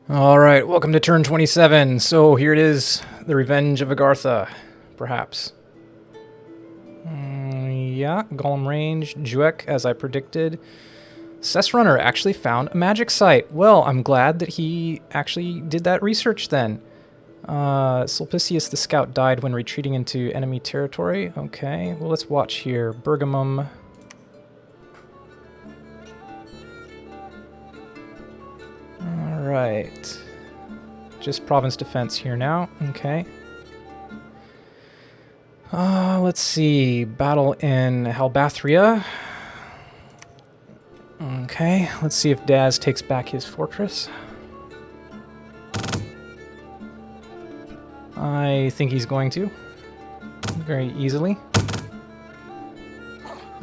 Alright, welcome to turn 27. So here it is, the Revenge of Agartha, perhaps. Yeah, Golem range, Juek, as I predicted. Cess Runner actually found a magic site. Well, I'm glad that he actually did that research then. Sulpicius the Scout died when retreating into enemy territory. Okay, well let's watch here. Bergamum. Alright. Just province defense here now. Okay. Let's see. Battle in Halbathria. Okay, let's see if Daz takes back his fortress. I think he's going to. Very easily.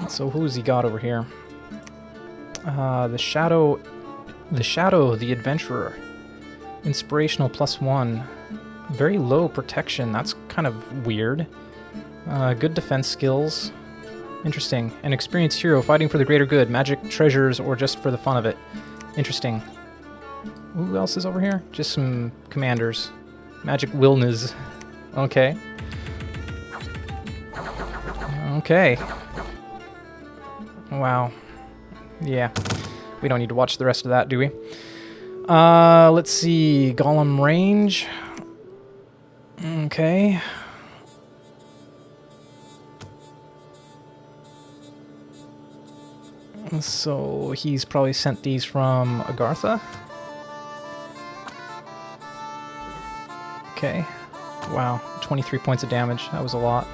So who's he got over here? The Shadow, the Adventurer. Inspirational +1. Very low protection. That's kind of weird. Good defense skills. Interesting. An experienced hero fighting for the greater good. Magic treasures or just for the fun of it. Interesting. Who else is over here? Just some commanders. Magic Wilnas. Okay. Okay. Wow. Yeah. We don't need to watch the rest of that, do we? Let's see. Golem range. Okay. So he's probably sent these from Agartha. Okay. Wow. 23 points of damage. That was a lot.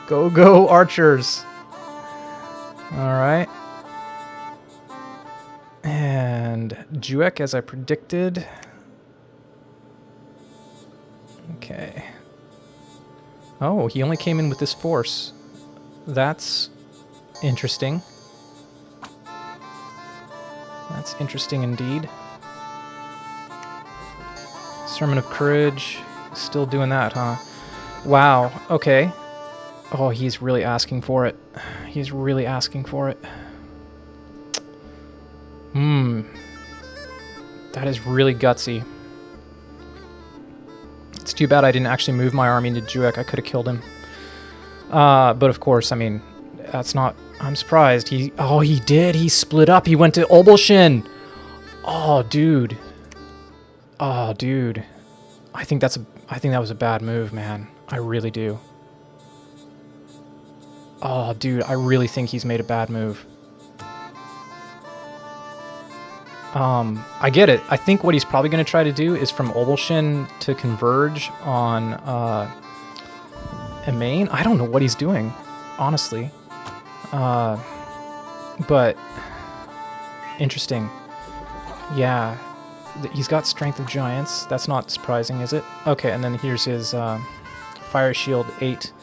Go, go, archers! Alright. And Juek, as I predicted. Okay. Oh, he only came in with this force. That's interesting. That's interesting indeed. Sermon of Courage. Still doing that, huh? Wow, okay. Oh, he's really asking for it. He's really asking for it. That is really gutsy. It's too bad I didn't actually move my army into Juek. I could have killed him. But of course, I mean, that's not... I'm surprised. Oh, he did. He split up. He went to Obelshin. Oh, dude. Oh, dude. I think that was a bad move, man. I really do. Oh, dude, I really think he's made a bad move. I get it. I think what he's probably going to try to do is from Obelshin to converge on Emain. I don't know what he's doing, honestly. But interesting. Yeah, he's got Strength of Giants. That's not surprising, is it? Okay, and then here's his Fire Shield 8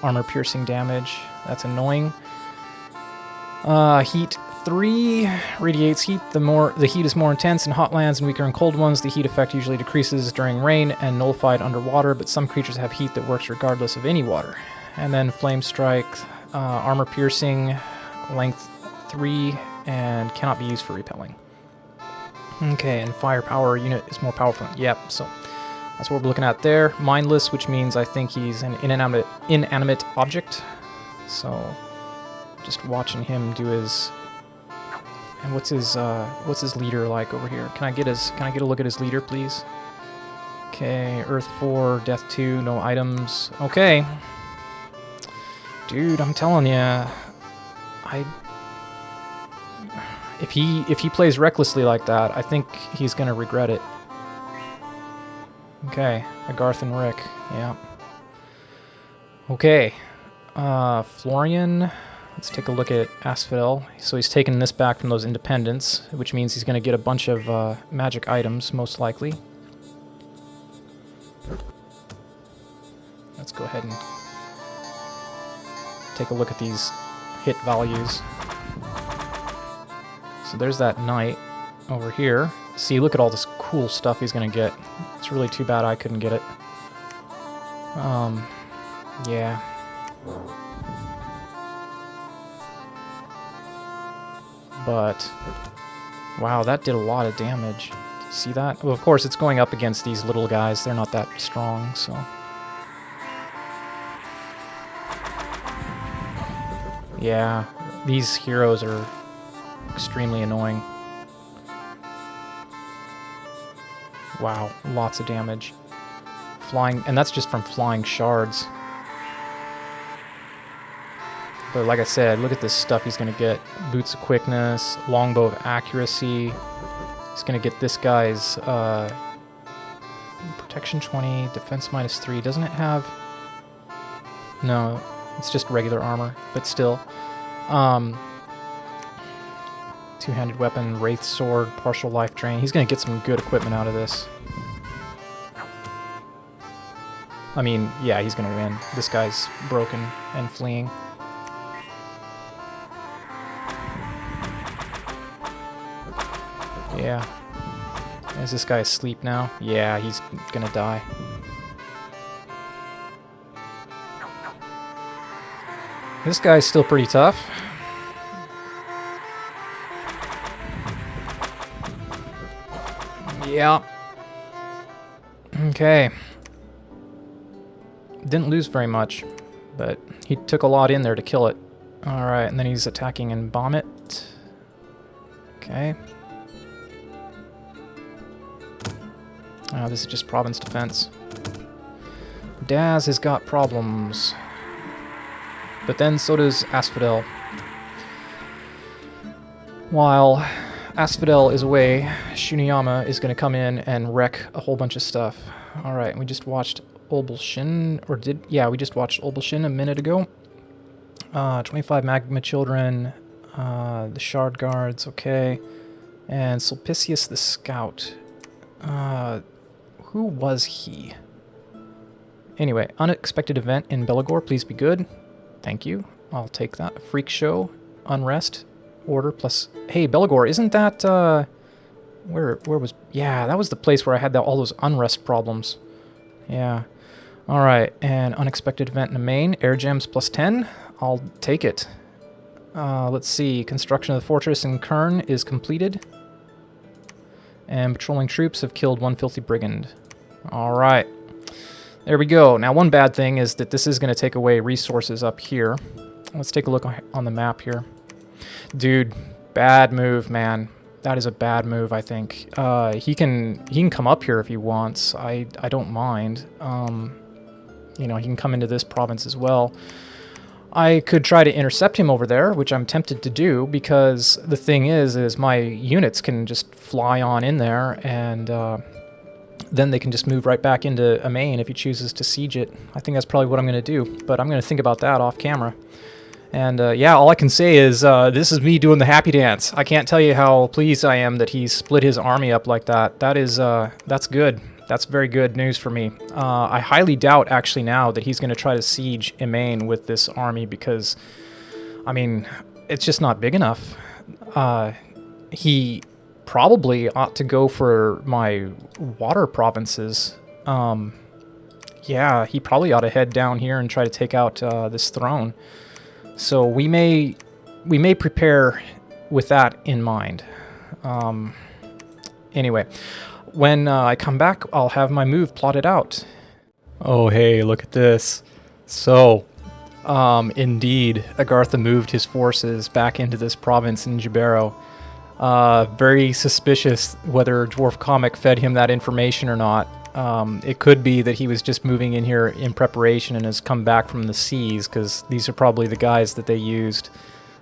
armor piercing damage. That's annoying. Heat 3 radiates heat. The heat is more intense in hot lands and weaker in cold ones. The heat effect usually decreases during rain and nullified underwater, but some creatures have heat that works regardless of any water. And then Flame Strike, armor piercing, length 3, and cannot be used for repelling. Okay, and firepower unit is more powerful. Yep, so that's what we're looking at there. Mindless, which means I think he's an inanimate object. So just watching him do his... And what's his leader like over here? Can I get a look at his leader, please? Okay, Earth 4, Death 2, no items. Okay. Dude, I'm telling ya, if he plays recklessly like that, I think he's gonna regret it. Okay, Agartha and Rick, yeah. Okay, Florian. Let's take a look at Asphodel. So he's taking this back from those independents, which means he's going to get a bunch of magic items, most likely. Let's go ahead and take a look at these hit values. So there's that knight over here. See, look at all this cool stuff he's going to get. It's really too bad I couldn't get it. Yeah. But Wow, that did a lot of damage. See that? Well, of course, it's going up against these little guys. They're not that strong, so... Yeah, these heroes are extremely annoying. Wow, lots of damage. Flying, and that's just from flying shards. But like I said, look at this stuff he's going to get. Boots of quickness, longbow of accuracy. He's going to get this guy's protection 20, defense -3. Doesn't it have... No, it's just regular armor, but still. Two-handed weapon, wraith sword, partial life drain. He's going to get some good equipment out of this. I mean, yeah, he's going to win. This guy's broken and fleeing. Yeah. Is this guy asleep now? Yeah, he's gonna die. This guy's still pretty tough. Yeah. Okay. Didn't lose very much, but he took a lot in there to kill it. Alright, and then he's attacking and bomb it. Okay. Oh, this is just province defense. Daz has got problems. But then so does Asphodel. While Asphodel is away, Shuniyama is going to come in and wreck a whole bunch of stuff. Alright, we just watched Olbulshin, or did... Yeah, we just watched Olbulshin a minute ago. 25 Magma Children, the Shard Guards, okay. And Sulpicius the Scout. Who was he? Anyway, unexpected event in Belagor, please be good. Thank you. I'll take that. Freak show, unrest, order plus... Hey, Belagor, isn't that, where was... Yeah, that was the place where I had all those unrest problems. Yeah. Alright, and unexpected event in the main. Air gems plus 10. I'll take it. Let's see. Construction of the fortress in Kern is completed. And patrolling troops have killed one filthy brigand. Alright. There we go. Now, one bad thing is that this is going to take away resources up here. Let's take a look on the map here. Dude, bad move, man. That is a bad move, I think. He can come up here if he wants. I don't mind. You know, he can come into this province as well. I could try to intercept him over there, which I'm tempted to do, because the thing is my units can just fly on in there, and then they can just move right back into Amain if he chooses to siege it. I think that's probably what I'm going to do, but I'm going to think about that off camera. And yeah, all I can say is this is me doing the happy dance. I can't tell you how pleased I am that he split his army up like that. That is, that's good. That's very good news for me. I highly doubt, actually, now that he's going to try to siege Emain with this army because, I mean, it's just not big enough. He probably ought to go for my water provinces. Yeah, he probably ought to head down here and try to take out this throne. So we may prepare with that in mind. Anyway. When I come back, I'll have my move plotted out. Oh, hey, look at this. So, indeed, Agartha moved his forces back into this province in Jibero. Very suspicious whether Dwarf Comic fed him that information or not. It could be that he was just moving in here in preparation and has come back from the seas, because these are probably the guys that they used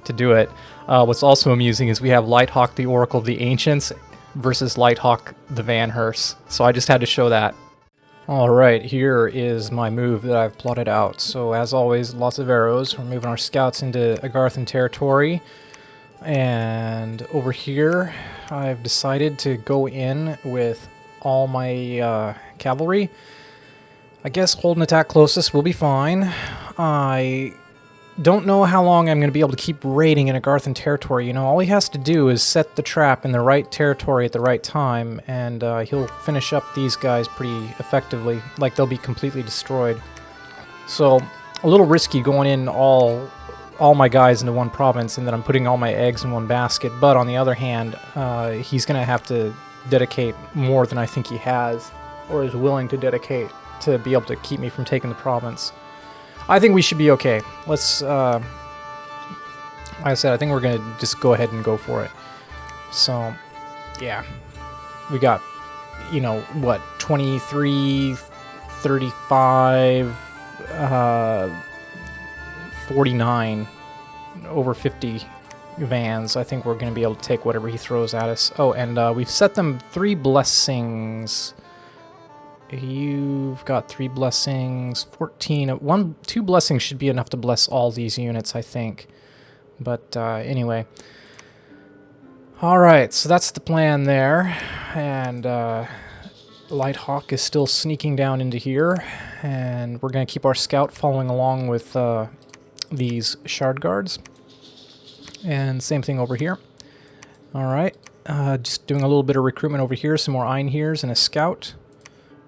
to do it. What's also amusing is we have Lighthawk, the Oracle of the Ancients, versus Lighthawk the Van Hers. So I just had to show that. Alright, here is my move that I've plotted out. So as always, lots of arrows. We're moving our scouts into Agarthan territory. And over here, I've decided to go in with all my cavalry. I guess hold and attack closest will be fine. I don't know how long I'm going to be able to keep raiding in Agarthan territory. You know, all he has to do is set the trap in the right territory at the right time, and he'll finish up these guys pretty effectively. Like, they'll be completely destroyed. So, a little risky going in all all my guys into one province and that I'm putting all my eggs in one basket. But on the other hand, he's going to have to dedicate more than I think he has or is willing to dedicate to be able to keep me from taking the province. I think we should be okay. Let's, like I said, I think we're going to just go ahead and go for it. So, yeah. We got, you know, what, 23, 35, 49, over 50 vans. I think we're going to be able to take whatever he throws at us. Oh, and we've set them 3 blessings. You've got 3 blessings, 14. 2 blessings should be enough to bless all these units, I think. But anyway. Alright, so that's the plan there. And Lighthawk is still sneaking down into here. And we're going to keep our scout following along with these shard guards. And same thing over here. Alright, just doing a little bit of recruitment over here. Some more Einheers and a scout.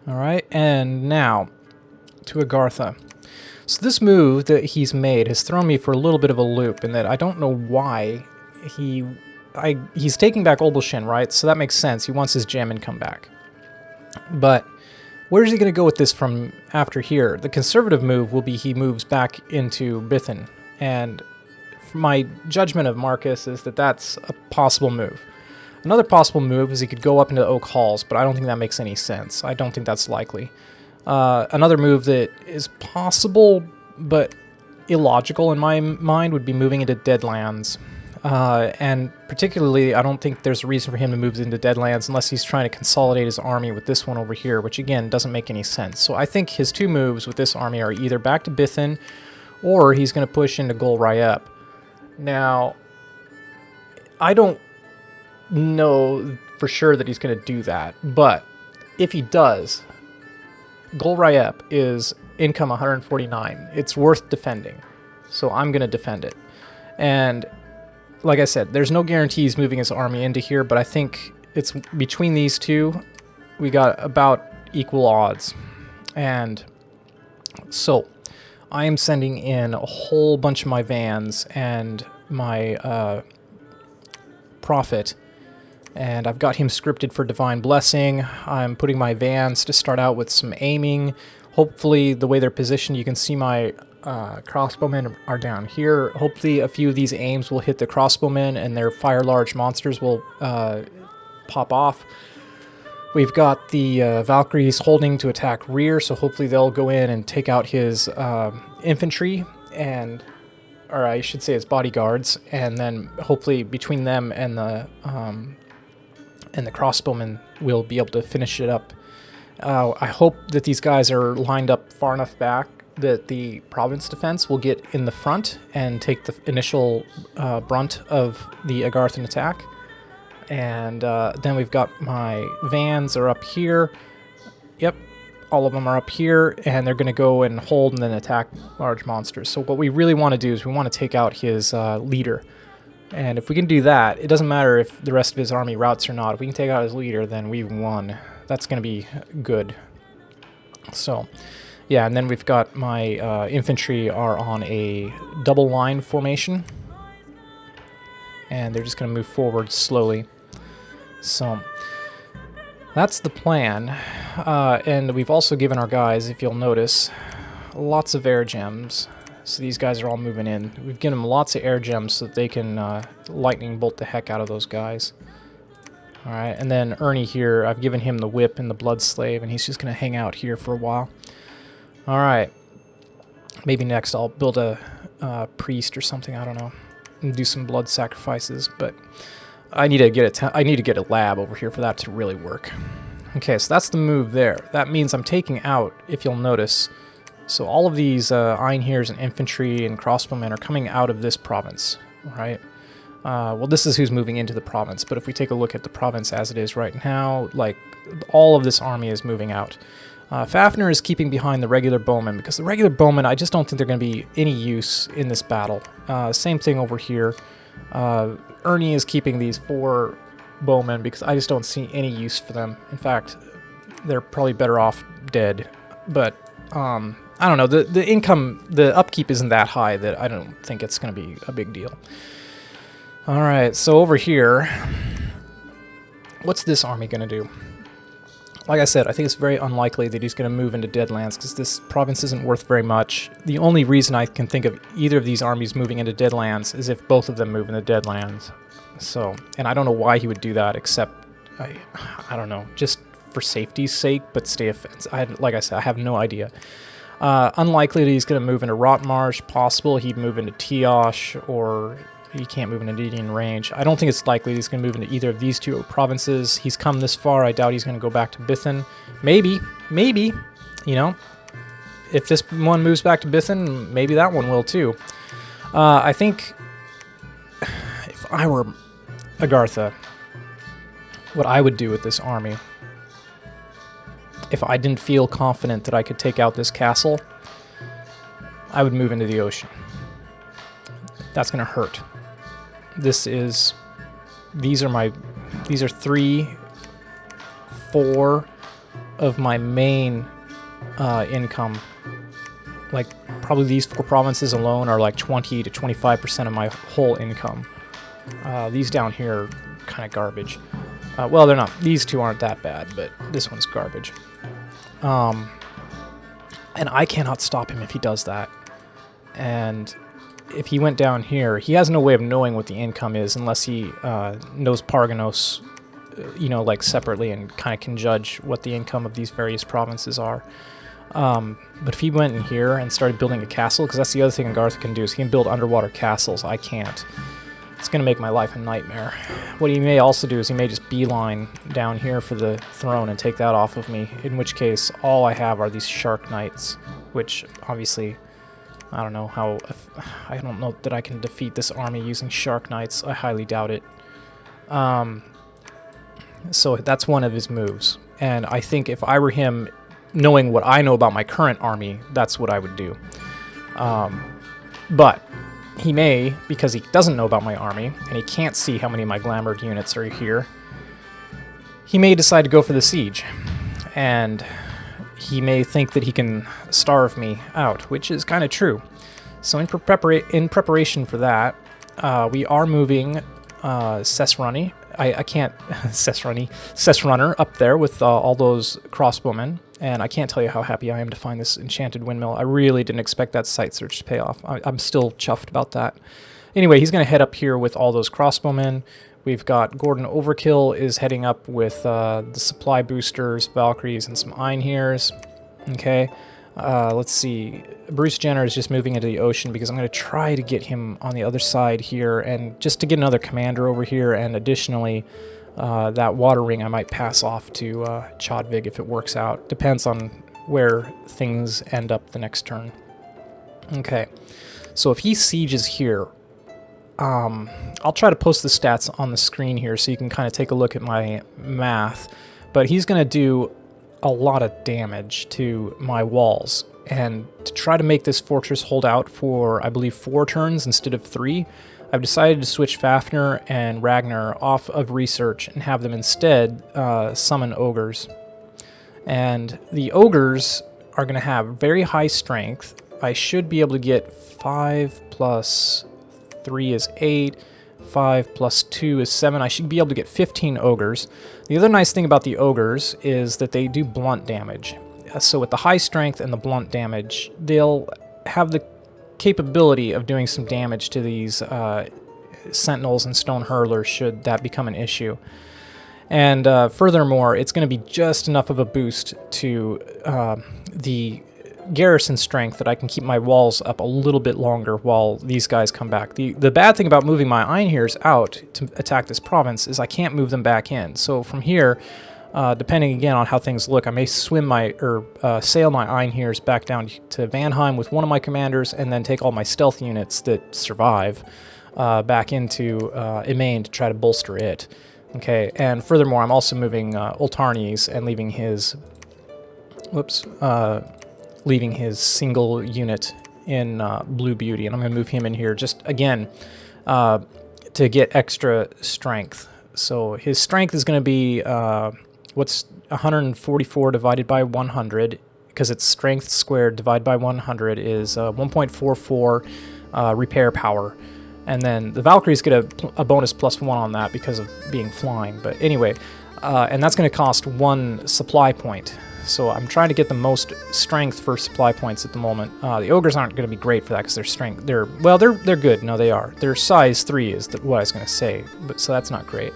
Alright, and now to Agartha. So this move that he's made has thrown me for a little bit of a loop in that I don't know why he's taking back Olbelshin, right? So that makes sense. He wants his gem and come back. But where's he going to go with this from after here? The conservative move will be he moves back into Bithin. And my judgment of Marcus is that that's a possible move. Another possible move is he could go up into Oak Halls, but I don't think that makes any sense. I don't think that's likely. Another move that is possible, but illogical in my mind, would be moving into Deadlands. And particularly, I don't think there's a reason for him to move into Deadlands unless he's trying to consolidate his army with this one over here, which again, doesn't make any sense. So I think his 2 moves with this army are either back to Bithin, or he's going to push into Gol Rayep. Now, I don't know for sure that he's going to do that, but if he does, Gol Rayep is income 149. It's worth defending, so I'm going to defend it. And like I said, there's no guarantees moving his army into here, but I think it's between these two, we got about equal odds. And so I am sending in a whole bunch of my vans and my prophet. And I've got him scripted for Divine Blessing. I'm putting my vans to start out with some aiming. Hopefully, the way they're positioned, you can see my crossbowmen are down here. Hopefully, a few of these aims will hit the crossbowmen and their fire large monsters will pop off. We've got the Valkyries holding to attack rear, so hopefully they'll go in and take out his infantry, or I should say his bodyguards, and then hopefully between them and the crossbowmen we'll be able to finish it up. I hope that these guys are lined up far enough back that the province defense will get in the front and take the initial brunt of the Agarthan attack. And then we've got my vans are up here. Yep, all of them are up here, and they're going to go and hold and then attack large monsters. So what we really want to do is we want to take out his leader. And if we can do that, it doesn't matter if the rest of his army routes or not. If we can take out his leader, then we've won. That's going to be good. So, yeah, and then we've got my infantry are on a double line formation. And they're just going to move forward slowly. So, that's the plan. And we've also given our guys, if you'll notice, lots of air gems. So these guys are all moving in. We've given them lots of air gems so that they can lightning bolt the heck out of those guys. Alright, and then Ernie here, I've given him the whip and the blood slave, and he's just going to hang out here for a while. Alright. Maybe next I'll build a priest or something, I don't know. And do some blood sacrifices, but I need to get a lab over here for that to really work. Okay, so that's the move there. That means I'm taking out, if you'll notice, so all of these Einheers and infantry and crossbowmen are coming out of this province, right? Well, this is who's moving into the province, but if we take a look at the province as it is right now, like, all of this army is moving out. Fafnir is keeping behind the regular bowmen, because the regular bowmen, I just don't think they're going to be any use in this battle. Same thing over here. Ernie is keeping these 4 bowmen, because I just don't see any use for them. In fact, they're probably better off dead. But I I don't know, the income, the upkeep isn't that high that I don't think it's going to be a big deal. All right, so over here, what's this army going to do? Like I said, I think it's very unlikely that he's going to move into Deadlands because this province isn't worth very much. The only reason I can think of either of these armies moving into Deadlands is if both of them move into Deadlands. So, and I don't know why he would do that, except, I don't know, just for safety's sake, but stay offensive. Like I said, I have no idea. Unlikely that he's going to move into Rotmarsh. Possible he'd move into Tiosh, or he can't move into Indian Range. I don't think it's likely he's going to move into either of these two provinces. He's come this far. I doubt he's going to go back to Bithan. Maybe, you know, if this one moves back to Bithan, maybe that one will too. I think if I were Agartha, what I would do with this army, if I didn't feel confident that I could take out this castle, I would move into the ocean. That's going to hurt. These are 3, 4 of my main income. Like, probably these 4 provinces alone are like 20 to 25% of my whole income. These down here are kind of garbage. Well, they're not. These 2 aren't that bad, but this one's garbage. And I cannot stop him if he does that. And if he went down here, he has no way of knowing what the income is unless he knows Parganos, you know, like separately and kind of can judge what the income of these various provinces are. But if he went in here and started building a castle, because that's the other thing Agartha can do, is he can build underwater castles. I can't. It's going to make my life a nightmare. What he may also do is he may just beeline down here for the throne and take that off of me, in which case all I have are these Shark Knights, which obviously, I don't know that I can defeat this army using Shark Knights. I highly doubt it. So that's one of his moves. And I think if I were him, knowing what I know about my current army, that's what I would do. But he may, because he doesn't know about my army, and he can't see how many of my Glamoured units are here, he may decide to go for the siege. And he may think that he can starve me out, which is kind of true. So in preparation for that, we are moving Sesrunny. I can't... Sesrunner up there with all those crossbowmen. And I can't tell you how happy I am to find this enchanted windmill. I really didn't expect that site search to pay off. I'm still chuffed about that. Anyway, he's going to head up here with all those crossbowmen. We've got Gordon Overkill is heading up with the supply boosters, Valkyries, and some Einheers. Okay, let's see. Bruce Jenner is just moving into the ocean because I'm going to try to get him on the other side here, and just to get another commander over here, and additionally, that water ring I might pass off to Chodvig if it works out. Depends on where things end up the next turn. Okay, so if he sieges here, I'll try to post the stats on the screen here so you can kind of take a look at my math, but he's going to do a lot of damage to my walls, and to try to make this fortress hold out for, I believe, 4 turns instead of 3, I've decided to switch Fafnir and Ragnar off of research and have them instead summon ogres. And the ogres are going to have very high strength. I should be able to get 5 plus 3 is 8, 5 plus 2 is 7. I should be able to get 15 ogres. The other nice thing about the ogres is that they do blunt damage. So with the high strength and the blunt damage, they'll have the capability of doing some damage to these sentinels and stone hurlers should that become an issue. And furthermore, it's going to be just enough of a boost to the garrison strength that I can keep my walls up a little bit longer while these guys come back. The bad thing about moving my Einheers out to attack this province is I can't move them back in. So from here, depending again on how things look, I may swim sail my Einheers back down to Vanheim with one of my commanders, and then take all my stealth units that survive back into Emain to try to bolster it. Okay, and furthermore, I'm also moving Ultarnes and leaving his single unit in Blue Beauty, and I'm going to move him in here just again to get extra strength. So his strength is going to be what's 144 divided by 100, because its strength squared divided by 100 is 1.44 repair power. And then the Valkyries get a bonus +1 on that because of being flying. But anyway, and that's going to cost 1 supply point. So I'm trying to get the most strength for supply points at the moment. The Ogres aren't going to be great for that because their strength, they're good. No, they are. Their size 3 is what I was going to say, but so that's not great.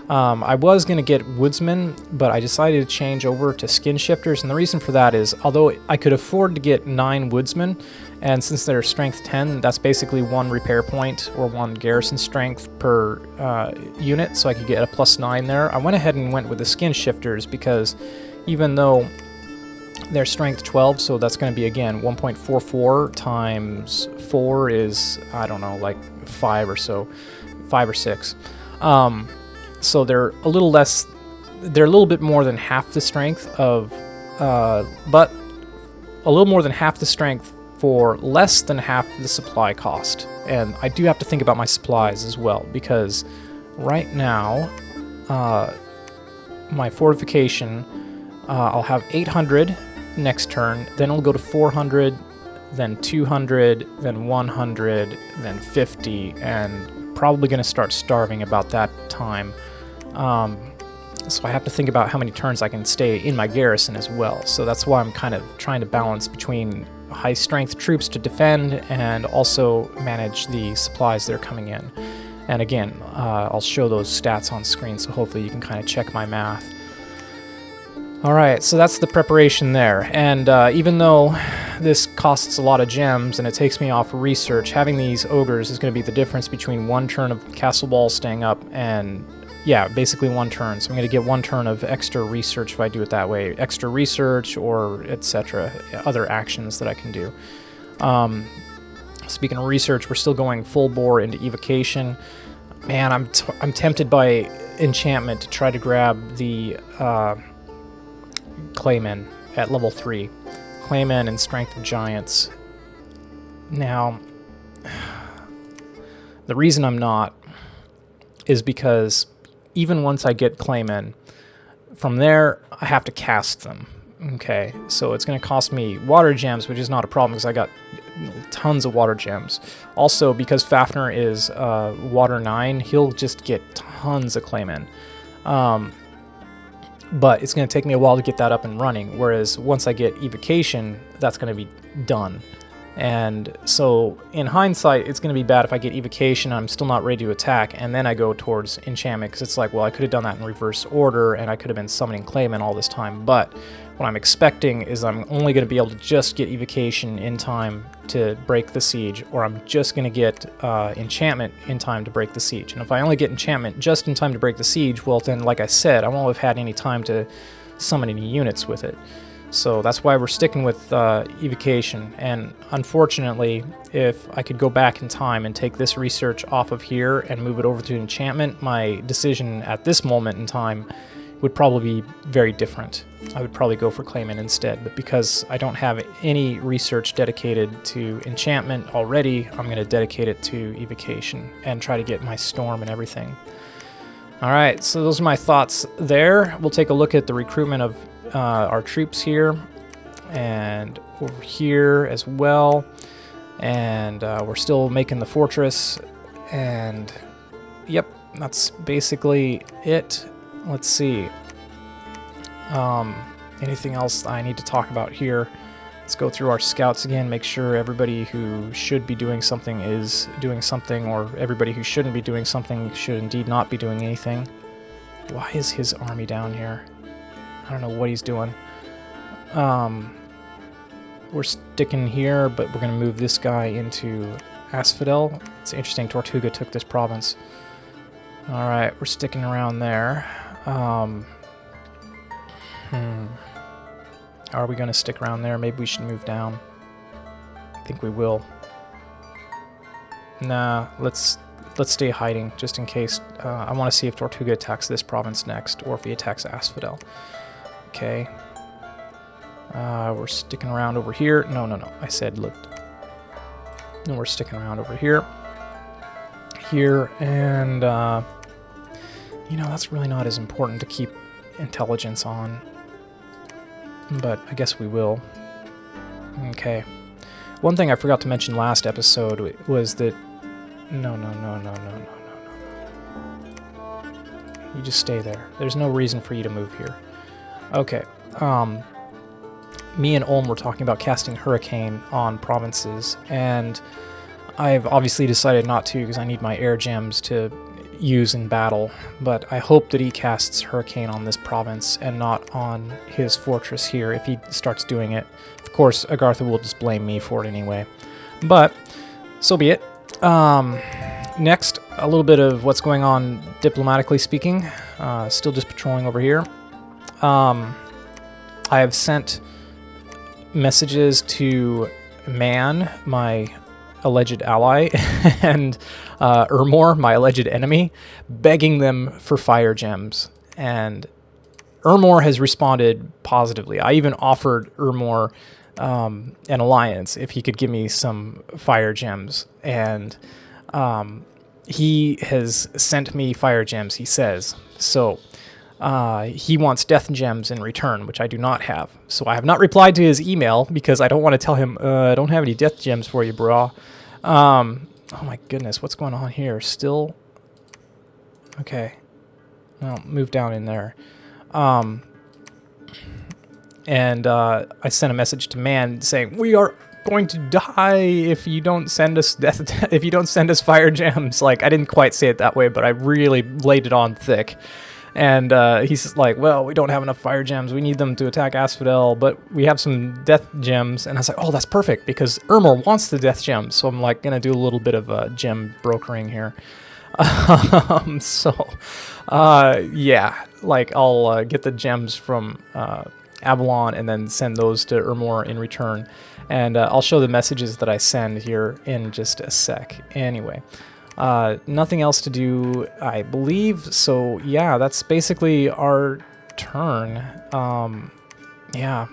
I was going to get Woodsmen, but I decided to change over to Skin Shifters, and the reason for that is, although I could afford to get 9 Woodsmen, and since they're strength 10, that's basically 1 repair point or 1 garrison strength per unit, so I could get a +9 there. I went ahead and went with the Skin Shifters because even though they're strength 12, so that's going to be, again, 1.44 times 4 is, I don't know, like 5 or so, 5 or 6. So they're a little less, they're a little bit more than half the strength of, but a little more than half the strength for less than half the supply cost. And I do have to think about my supplies as well, because right now, my fortification, I'll have 800 next turn, then it'll go to 400, then 200, then 100, then 50, and probably going to start starving about that time. So I have to think about how many turns I can stay in my garrison as well. So that's why I'm kind of trying to balance between high strength troops to defend and also manage the supplies that are coming in. And again, I'll show those stats on screen, so hopefully you can kind of check my math. Alright, so that's the preparation there. And even though this costs a lot of gems and it takes me off research, having these ogres is going to be the difference between 1 turn of castle walls staying up and, yeah, basically 1 turn. So I'm going to get 1 turn of extra research if I do it that way. Extra research or etc. Other actions that I can do. Speaking of research, we're still going full bore into evocation. Man, I'm tempted by enchantment to try to grab the Claymen at level 3. Claymen and Strength of Giants. Now, the reason I'm not is because even once I get Claymen, from there I have to cast them. Okay, so it's going to cost me water gems, which is not a problem because I got tons of water gems. Also, because Fafnir is water 9, he'll just get tons of Claymen. But it's going to take me a while to get that up and running, whereas once I get evocation, that's going to be done. And so in hindsight, it's going to be bad if I get evocation, I'm still not ready to attack, and then I go towards enchantment, because it's like, well, I could have done that in reverse order, and I could have been summoning Claymen all this time. But what I'm expecting is I'm only going to be able to just get evocation in time to break the siege, or I'm just going to get enchantment in time to break the siege. And if I only get enchantment just in time to break the siege, well then, like I said, I won't have had any time to summon any units with it. So that's why we're sticking with evocation. And unfortunately, if I could go back in time and take this research off of here and move it over to enchantment, my decision at this moment in time would probably be very different. I would probably go for Clayman instead, but because I don't have any research dedicated to enchantment already, I'm going to dedicate it to evocation and try to get my storm and everything. Alright, so those are my thoughts there. We'll take a look at the recruitment of our troops here and over here as well. And we're still making the fortress, and yep, that's basically it. Let's see. Anything else I need to talk about here? Let's go through our scouts again, make sure everybody who should be doing something is doing something, or everybody who shouldn't be doing something should indeed not be doing anything. Why is his army down here? I don't know what he's doing. We're sticking here, but we're going to move this guy into Asphodel. It's interesting, Tortuga took this province. Alright, we're sticking around there. Are we going to stick around there? Maybe we should move down. I think we will. Nah, let's stay hiding, just in case. I want to see if Tortuga attacks this province next, or if he attacks Asphodel. Okay. We're sticking around over here. No. I said, look. No, we're sticking around over here. Here, and, you know, that's really not as important to keep intelligence on. But I guess we will. Okay. One thing I forgot to mention last episode was that... No. You just stay there. There's no reason for you to move here. Okay. Me and Ulm were talking about casting Hurricane on provinces, and I've obviously decided not to because I need my air gems to use in battle, but I hope that he casts Hurricane on this province and not on his fortress here if he starts doing it. Of course, Agartha will just blame me for it anyway, but so be it. Next, a little bit of what's going on diplomatically speaking. Still just patrolling over here. I have sent messages to Man, my alleged ally, and Ermor, my alleged enemy, begging them for fire gems. And Ermor has responded positively. I even offered Ermor an alliance if he could give me some fire gems. And he has sent me fire gems, he says. So he wants death gems in return, which I do not have. So I have not replied to his email because I don't want to tell him, I don't have any death gems for you, brah. Oh my goodness, what's going on here? Still? Okay. Well, move down in there. And I sent a message to Man saying, we are going to die if you don't send us if you don't send us fire gems. Like, I didn't quite say it that way, but I really laid it on thick. And he's like, well, we don't have enough fire gems. We need them to attack Asphodel, but we have some death gems. And I was like, oh, that's perfect, because Ermor wants the death gems. So I'm like going to do a little bit of gem brokering here. Yeah, like I'll get the gems from Avalon and then send those to Ermor in return. And I'll show the messages that I send here in just a sec. Anyway. Nothing else to do, I believe. So yeah, that's basically our turn. Yeah,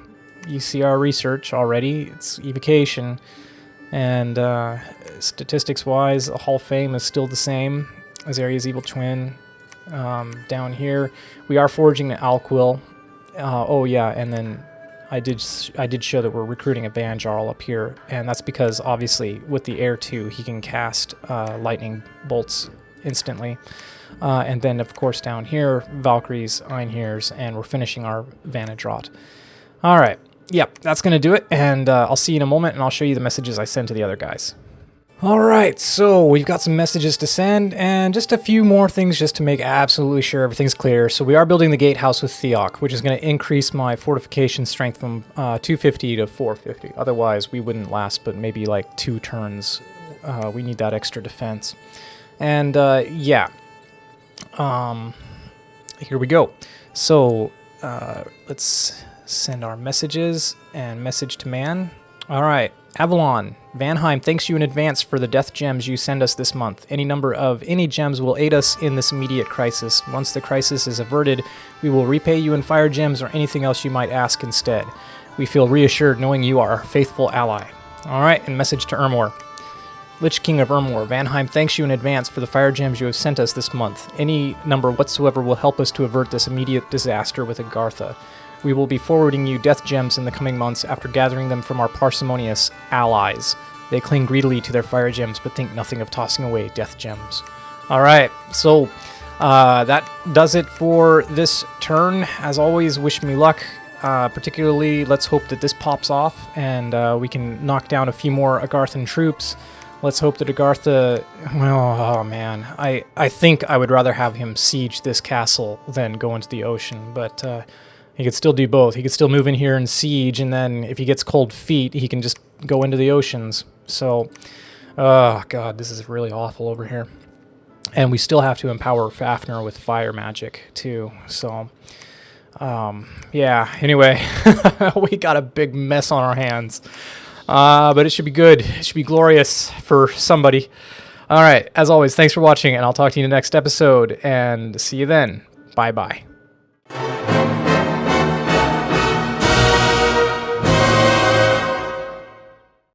you see our research already. It's evocation, and statistics-wise, Hall of Fame is still the same. Azaria's evil twin. Down here, we are forging an Alquill. Oh yeah, and then I did show that we're recruiting a Banjarl up here, and that's because obviously with the Air 2 he can cast lightning bolts instantly. And then of course down here, Valkyries, Einhirs, and we're finishing our Vanadrot. Alright, yep, that's going to do it, and I'll see you in a moment, and I'll show you the messages I sent to the other guys. Alright, so we've got some messages to send, and just a few more things just to make absolutely sure everything's clear. So we are building the gatehouse with Theok, which is going to increase my fortification strength from 250 to 450. Otherwise, we wouldn't last but maybe like 2 turns. We need that extra defense. And yeah, here we go. So let's send our messages and message to Man. Alright, Avalon, Vanheim thanks you in advance for the death gems you send us this month. Any number of any gems will aid us in this immediate crisis. Once the crisis is averted, we will repay you in fire gems or anything else you might ask instead. We feel reassured knowing you are our faithful ally. Alright, and message to Ermor. Lich King of Ermor, Vanheim thanks you in advance for the fire gems you have sent us this month. Any number whatsoever will help us to avert this immediate disaster with Agartha. We will be forwarding you death gems in the coming months after gathering them from our parsimonious allies. They cling greedily to their fire gems, but think nothing of tossing away death gems. Alright, so that does it for this turn. As always, wish me luck. Particularly, let's hope that this pops off, and we can knock down a few more Agarthan troops. Let's hope that Agartha... Well, oh man. I think I would rather have him siege this castle than go into the ocean, but... he could still do both. He could still move in here and siege, and then if he gets cold feet, he can just go into the oceans. So, oh god, this is really awful over here. And we still have to empower Fafnir with fire magic, too. So, yeah, anyway, we got a big mess on our hands. But it should be good. It should be glorious for somebody. Alright, as always, thanks for watching, and I'll talk to you in the next episode, and see you then. Bye-bye.